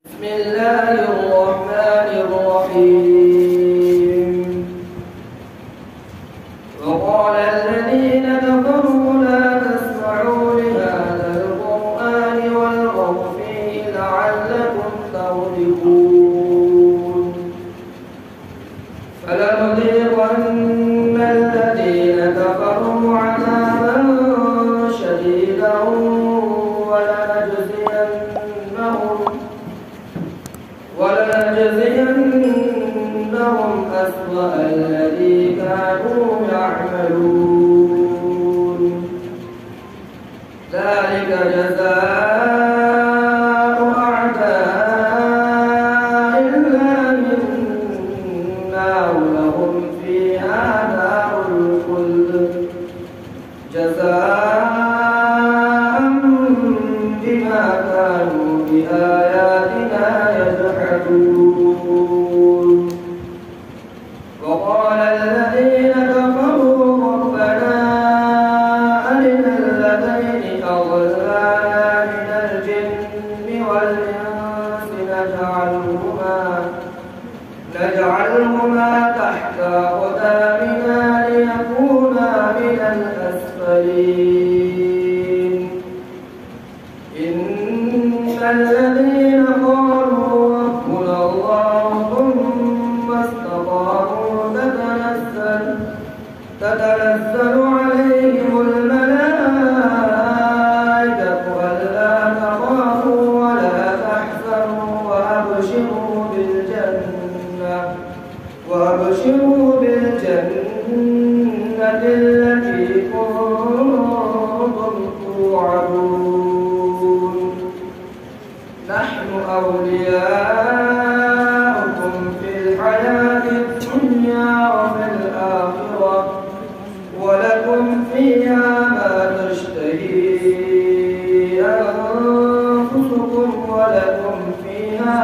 بسم الله الرحمن الرحيم. وقال الذين كفروا لا تسمعوا لهذا القرآن والغوا فيه لعلكم تغلبون. فلنذيقن الذين كفروا عذابا شديدا ولنجزينهم أسوأ الذي كانوا يعملون. ذلك جزاء أعداء الله النار لهم فيها دار الخلد جزاء بما كانوا بآياتنا يجحدون. وقال الذين كفروا ربنا أرنا الذين أضلانا من الجن والإنس نجعلهما تحت أقدامنا ليكونا من الأسفلين. إن الذين قالوا ربنا الله ثم استقاموا تتنزل عليهم الملائكة ألا تخافوا ولا تحزنوا وأبشروا بالجنة التي كنتم توعدون. نحن أولياؤكم في الحياة الدنيا وفي الآخرة ولكم فيها ما تشتهي أنفسكم ولكم فيها